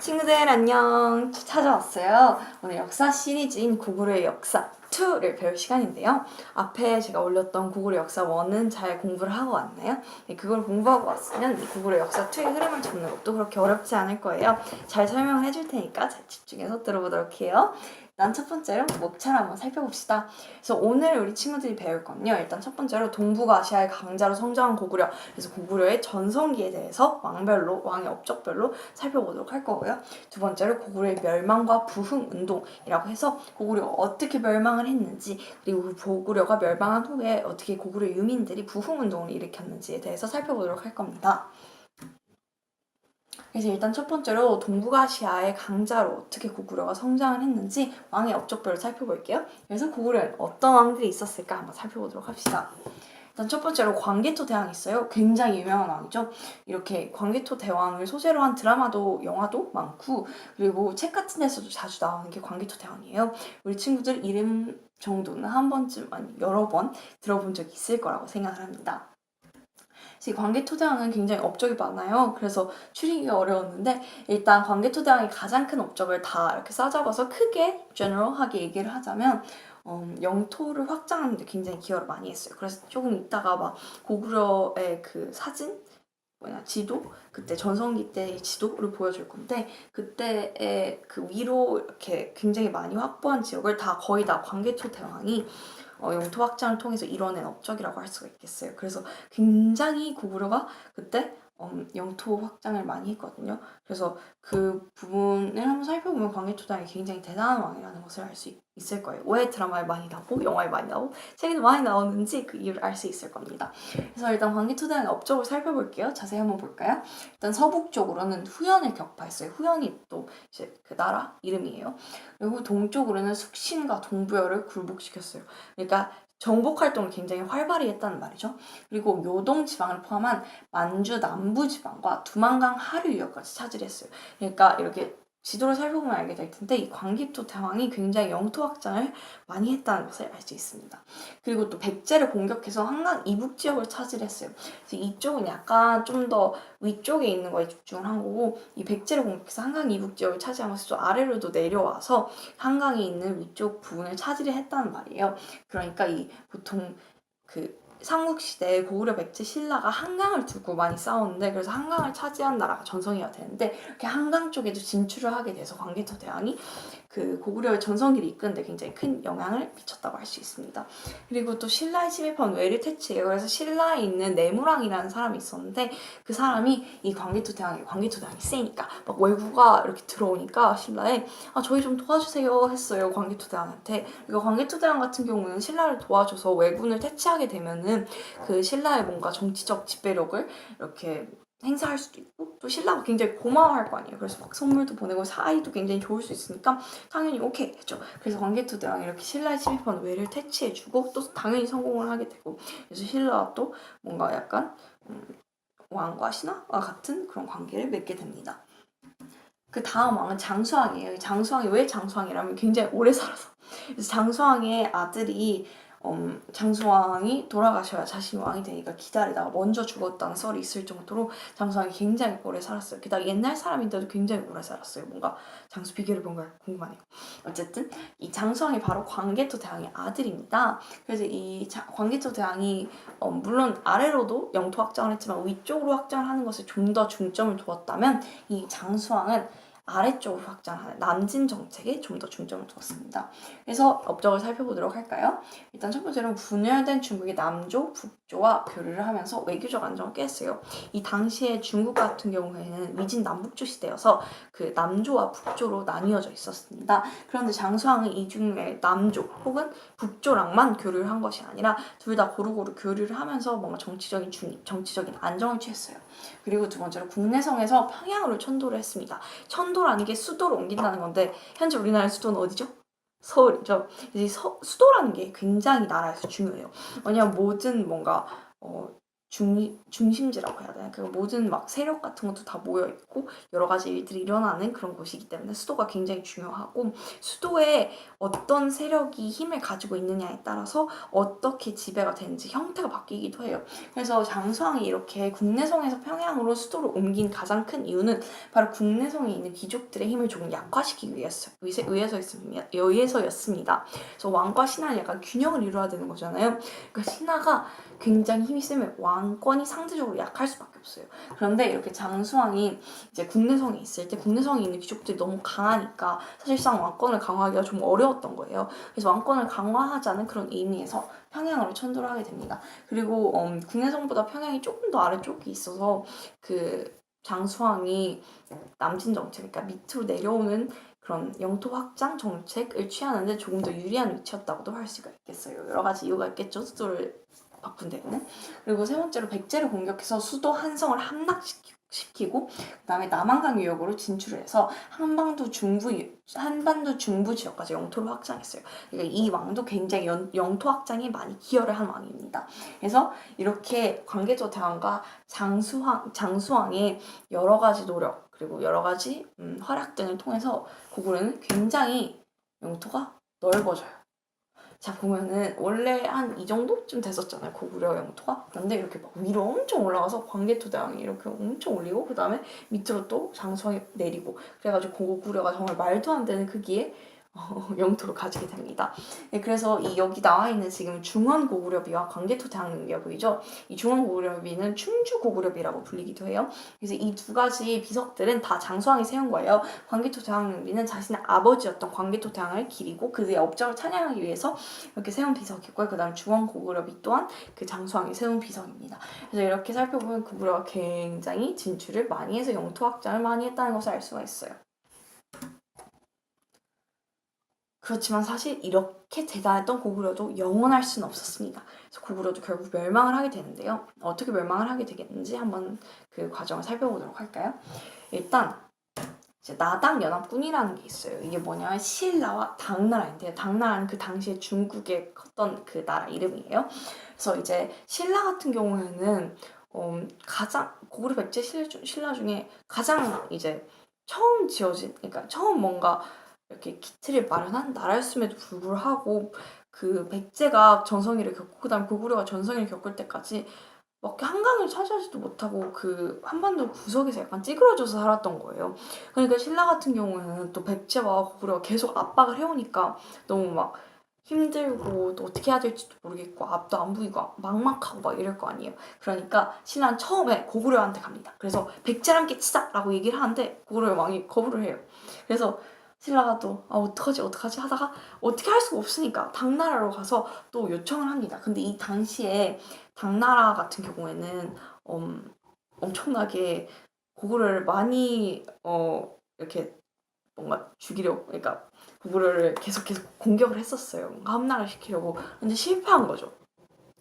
친구들 안녕! 찾아왔어요. 오늘 역사 시리즈인 고구려의 역사 2를 배울 시간인데요. 앞에 제가 올렸던 고구려 역사 1은 잘 공부를 하고 왔나요? 네, 그걸 공부하고 왔으면 이 고구려 역사 2의 흐름을 잡는 것도 그렇게 어렵지 않을 거예요. 잘 설명을 해줄 테니까 잘 집중해서 들어보도록 해요. 일단 첫 번째로 목차를 한번 살펴봅시다. 그래서 오늘 우리 친구들이 배울 건요. 일단 첫 번째로 동북아시아의 강자로 성장한 고구려. 그래서 고구려의 전성기에 대해서 왕별로, 왕의 업적별로 살펴보도록 할 거고요. 두 번째로 고구려의 멸망과 부흥 운동이라고 해서 고구려가 어떻게 멸망을 했는지, 그리고 그 고구려가 멸망한 후에 어떻게 고구려 유민들이 부흥 운동을 일으켰는지에 대해서 살펴보도록 할 겁니다. 그래서 일단 첫 번째로 동북아시아의 강자로 어떻게 고구려가 성장을 했는지 왕의 업적별로 살펴볼게요. 그래서 고구려는 어떤 왕들이 있었을까 한번 살펴보도록 합시다. 일단 첫 번째로 광개토 대왕이 있어요. 굉장히 유명한 왕이죠. 이렇게 광개토 대왕을 소재로 한 드라마도 영화도 많고, 그리고 책 같은 데서도 자주 나오는 게 광개토 대왕이에요. 우리 친구들 이름 정도는 한 번쯤 아니 여러 번 들어본 적이 있을 거라고 생각을 합니다. 이 광개토대왕은 굉장히 업적이 많아요. 그래서 추리기가 어려웠는데 일단 광개토대왕이 가장 큰 업적을 다 이렇게 싸잡아서 크게 general하게 얘기를 하자면 영토를 확장하는 데 굉장히 기여를 많이 했어요. 그래서 조금 이따가 막 고구려의 그 사진 지도? 그때 전성기 때의 지도를 보여줄 건데 그때의 그 위로 이렇게 굉장히 많이 확보한 지역을 다 거의 다 광개토 대왕이 영토 확장을 통해서 이뤄낸 업적이라고 할 수가 있겠어요. 그래서 굉장히 고구려가 그때 영토 확장을 많이 했거든요. 그래서 그 부분을 한번 살펴보면 광개토대왕이 굉장히 대단한 왕이라는 것을 알 수 있을 거예요. 왜 드라마에 많이 나오고 영화에 많이 나오고 책에도 많이 나오는지 그 이유를 알 수 있을 겁니다. 그래서 일단 광개토대왕의 업적을 살펴볼게요. 자세히 한번 볼까요? 일단 서북쪽으로는 후연을 격파했어요. 후연이 또 이제 그 나라 이름이에요. 그리고 동쪽으로는 숙신과 동부여를 굴복시켰어요. 그러니까 정복 활동을 굉장히 활발히 했다는 말이죠. 그리고 요동 지방을 포함한 만주 남부 지방과 두만강 하류 유역까지 차지했어요. 그러니까 이렇게 지도를 살펴보면 알게 될 텐데 이 광개토 대왕이 굉장히 영토 확장을 많이 했다는 것을 알 수 있습니다. 그리고 또 백제를 공격해서 한강 이북 지역을 차지했어요. 그래서 이쪽은 약간 좀 더 위쪽에 있는 거에 집중을 한 거고 이 백제를 공격해서 한강 이북 지역을 차지하면서 또 아래로도 내려와서 한강에 있는 위쪽 부분을 차지를 했다는 말이에요. 그러니까 이 보통 그 삼국시대 고구려 백제 신라가 한강을 두고 많이 싸웠는데 그래서 한강을 차지한 나라가 전성기가 되는데 이렇게 한강 쪽에도 진출을 하게 돼서 광개토 대왕이 그 고구려의 전성기를 이끄는데 굉장히 큰 영향을 미쳤다고 할 수 있습니다. 그리고 또 신라에 침입한 외를 퇴치해요. 그래서 신라에 있는 내무랑이라는 사람이 있었는데 그 사람이 이 광개토 대왕이 세니까 막 왜구가 이렇게 들어오니까 신라에 저희 좀 도와주세요 했어요. 광개토 대왕한테. 그리고 광개토 대왕 같은 경우는 신라를 도와줘서 왜군을 퇴치하게 되면은 그 신라의 뭔가 정치적 지배력을 이렇게 행사할 수도 있고 또 신라가 굉장히 고마워할 거 아니에요. 그래서 막 선물도 보내고 사이도 굉장히 좋을 수 있으니까 당연히 오케이 했죠. 그래서 광개토 대왕이 이렇게 신라에 침입한 왜를 퇴치해주고 또 당연히 성공을 하게 되고 그래서 신라와 또 뭔가 약간 왕과 신하와 같은 그런 관계를 맺게 됩니다. 그 다음 왕은 장수왕이에요. 장수왕이 왜 장수왕이라면 굉장히 오래 살아서 그래서 장수왕의 아들이 장수왕이 돌아가셔야 자신이 왕이 되니까 기다리다가 먼저 죽었다는 썰이 있을 정도로 장수왕이 굉장히 오래 살았어요. 게다가 옛날 사람인데도 굉장히 오래 살았어요. 뭔가 장수 비결이 뭔가 궁금하네요. 어쨌든 이 장수왕이 바로 광개토 대왕의 아들입니다. 그래서 이 광개토 대왕이 물론 아래로도 영토 확장을 했지만 위쪽으로 확장을 하는 것에 좀 더 중점을 두었다면 이 장수왕은 아래쪽으로 확장하는 남진 정책에 좀 더 중점을 두었습니다. 그래서 업적을 살펴보도록 할까요? 일단 첫 번째로 분열된 중국의 남조, 북조와 교류를 하면서 외교적 안정을 깼어요. 이 당시에 중국 같은 경우에는 위진 남북조 시대여서 그 남조와 북조로 나뉘어져 있었습니다. 그런데 장수왕은 이 중에 남조 혹은 북조랑만 교류를 한 것이 아니라 둘 다 고루고루 교류를 하면서 뭔가 정치적인 중립, 정치적인 안정을 취했어요. 그리고 두 번째로 국내성에서 평양으로 천도를 했습니다. 천도라는 게 수도로 옮긴다는 건데 현재 우리나라의 수도는 어디죠? 서울이죠. 그래서 수도라는 게 굉장히 나라에서 중요해요. 왜냐면 모든 뭔가 중심지라고 해야 되나? 그 모든 막 세력 같은 것도 다 모여 있고 여러 가지 일들이 일어나는 그런 곳이기 때문에 수도가 굉장히 중요하고, 수도에 어떤 세력이 힘을 가지고 있느냐에 따라서 어떻게 지배가 되는지 형태가 바뀌기도 해요. 그래서 장수왕이 이렇게 국내성에서 평양으로 수도를 옮긴 가장 큰 이유는 바로 국내성에 있는 귀족들의 힘을 조금 약화시키기 위해서였습니다. 그래서 왕과 신하는 약간 균형을 이루어야 되는 거잖아요. 그러니까 신하가 굉장히 힘이 세면 왕권이 상대적으로 약할 수밖에 없어요. 그런데 이렇게 장수왕이 이제 국내성에 있을 때 국내성에 있는 귀족들이 너무 강하니까 사실상 왕권을 강화하기가 좀 어려웠던 거예요. 그래서 왕권을 강화하자는 그런 의미에서 평양으로 천도를 하게 됩니다. 그리고 국내성보다 평양이 조금 더 아래쪽이 있어서 그 장수왕이 남진 정책, 그러니까 밑으로 내려오는 그런 영토 확장 정책을 취하는데 조금 더 유리한 위치였다고도 할 수가 있겠어요. 여러 가지 이유가 있겠죠. 수도를 바꾼 데에는. 그리고 세 번째로 백제를 공격해서 수도 한성을 함락시키고 그다음에 남한강 유역으로 진출을 해서 한반도 중부 지역까지 영토를 확장했어요. 그러니까 이 왕도 굉장히 영토 확장에 많이 기여를 한 왕입니다. 그래서 이렇게 광개토 대왕과 장수왕의 여러 가지 노력 그리고 여러 가지 활약 등을 통해서 고구려는 굉장히 영토가 넓어져요. 자, 보면은 원래 한 이 정도쯤 됐었잖아요, 고구려 영토가. 그런데 이렇게 막 위로 엄청 올라가서 광개토 대왕이 이렇게 엄청 올리고 그 다음에 밑으로 또 장수왕이 내리고, 그래가지고 고구려가 정말 말도 안 되는 크기의 영토를 가지게 됩니다. 네, 그래서 이 여기 나와 있는 지금 중원 고구려비와 광개토 대왕릉비가 보이죠? 이 중원 고구려비는 충주 고구려비라고 불리기도 해요. 그래서 이 두 가지 비석들은 다 장수왕이 세운 거예요. 광개토 대왕릉비는 자신의 아버지였던 광개토 대왕을 기리고 그의 업적을 찬양하기 위해서 이렇게 세운 비석이고요. 그 다음 중원 고구려비 또한 그 장수왕이 세운 비석입니다. 그래서 이렇게 살펴보면 고구려가 굉장히 진출을 많이 해서 영토 확장을 많이 했다는 것을 알 수가 있어요. 그렇지만 사실 이렇게 대단했던 고구려도 영원할 수는 없었습니다. 그래서 고구려도 결국 멸망을 하게 되는데요. 어떻게 멸망을 하게 되겠는지 한번 그 과정을 살펴보도록 할까요? 일단 이제 나당연합군이라는 게 있어요. 이게 뭐냐면 신라와 당나라인데요. 당나라는 그 당시에 중국의 컸던 그 나라 이름이에요. 그래서 이제 신라 같은 경우에는 가장 고구려 백제 신라 중에 가장 이제 처음 지어진, 그러니까 처음 뭔가 이렇게 기틀을 마련한 나라였음에도 불구하고 그 백제가 전성기를 겪고 그다음 고구려가 전성기를 겪을 때까지 막 한강을 차지하지도 못하고 그 한반도 구석에서 약간 찌그러져서 살았던 거예요. 그러니까 신라 같은 경우에는 또 백제와 고구려가 계속 압박을 해오니까 너무 막 힘들고 또 어떻게 해야 될지도 모르겠고 앞도 안 보이고 막막하고 막 이럴 거 아니에요. 그러니까 신라는 처음에 고구려한테 갑니다. 그래서 백제랑 함께 치자라고 얘기를 하는데 고구려 왕이 거부를 해요. 그래서 신라가 또 어떡하지 하다가 어떻게 할 수가 없으니까 당나라로 가서 또 요청을 합니다. 근데 이 당시에 당나라 같은 경우에는 엄청나게 고구려를 많이 이렇게 뭔가 죽이려고, 그러니까 고구려를 계속 공격을 했었어요. 뭔가 함락을 시키려고. 근데 실패한 거죠.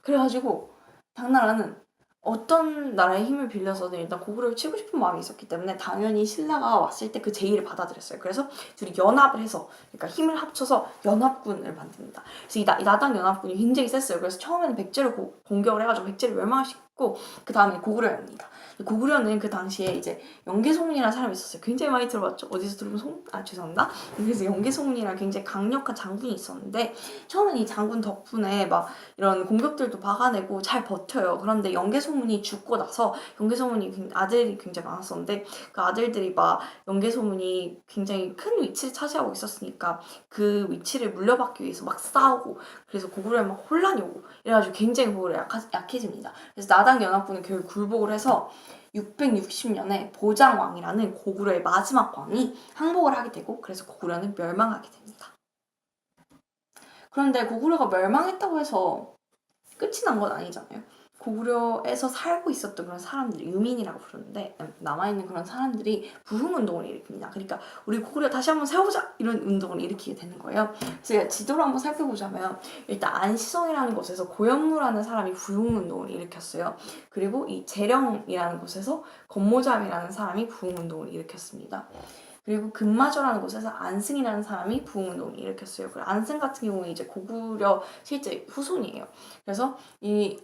그래가지고 당나라는 어떤 나라의 힘을 빌려서든 일단 고구려를 치고 싶은 마음이 있었기 때문에 당연히 신라가 왔을 때 그 제의를 받아들였어요. 그래서 둘이 연합을 해서, 그러니까 힘을 합쳐서 연합군을 만듭니다. 그래서 이 나당 연합군이 굉장히 셌어요. 그래서 처음에는 백제를 공격을 해가지고 백제를 멸망시키고 그 다음에 고구려입니다. 고구려는 그 당시에 이제 영계소문이라는 사람이 있었어요. 굉장히 많이 들어봤죠? 어디서 들어본 죄송합니다. 그래서 영계소문이라는 굉장히 강력한 장군이 있었는데 처음엔 이 장군 덕분에 막 이런 공격들도 막아내고 잘 버텨요. 그런데 영계소문이 죽고 나서 영계소문이 아들이 굉장히 많았었는데 그 아들들이 막 영계소문이 굉장히 큰 위치를 차지하고 있었으니까 그 위치를 물려받기 위해서 막 싸우고, 그래서 고구려에 막 혼란이 오고 이래가지고 굉장히 고구려 약해집니다. 그래서 나당 연합군은 결국 굴복을 해서 660년에 보장왕이라는 고구려의 마지막 왕이 항복을 하게 되고, 그래서 고구려는 멸망하게 됩니다. 그런데 고구려가 멸망했다고 해서 끝이 난 건 아니잖아요. 고구려에서 살고 있었던 그런 사람들, 유민이라고 부르는데 남아있는 그런 사람들이 부흥운동을 일으킵니다. 그러니까 우리 고구려 다시 한번 세워보자! 이런 운동을 일으키게 되는 거예요. 그래서 지도를 한번 살펴보자면 일단 안시성이라는 곳에서 고연무라는 사람이 부흥운동을 일으켰어요. 그리고 이 재령이라는 곳에서 건모잠이라는 사람이 부흥운동을 일으켰습니다. 그리고 금마저라는 곳에서 안승이라는 사람이 부흥운동을 일으켰어요. 그리고 안승 같은 경우는 이제 고구려 실제 후손이에요. 그래서 이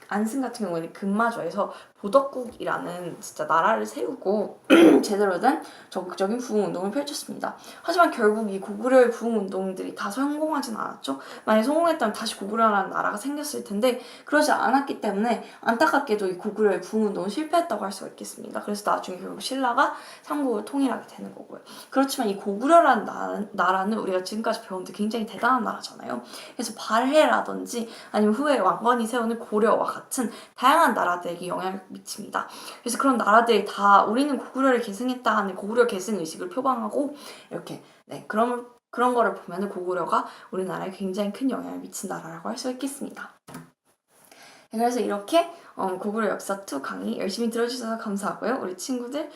안승 같은 경우는 금마저에서 보덕국이라는 진짜 나라를 세우고 제대로 된 적극적인 부흥운동을 펼쳤습니다. 하지만 결국 이 고구려의 부흥운동들이 다 성공하진 않았죠. 만약에 성공했다면 다시 고구려라는 나라가 생겼을 텐데 그러지 않았기 때문에 안타깝게도 이 고구려의 부흥운동은 실패했다고 할 수가 있겠습니다. 그래서 나중에 결국 신라가 삼국을 통일하게 되는 거고요. 그렇지만 이 고구려라는 나라는 우리가 지금까지 배웠는데 굉장히 대단한 나라잖아요. 그래서 발해라든지 아니면 후에 왕건이 세우는 고려와 같은 다양한 나라들에게 영향을 미칩니다. 그래서 그런 나라들이 다 우리는 고구려를 계승했다 하는 고구려 계승 의식을 표방하고 이렇게 그런 거를 보면은 고구려가 우리나라에 굉장히 큰 영향을 미친 나라라고 할 수 있겠습니다. 그래서 이렇게 고구려 역사 2 강의 열심히 들어주셔서 감사하고요. 우리 친구들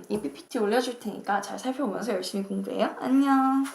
이 PPT 올려줄 테니까 잘 살펴보면서 열심히 공부해요. 안녕.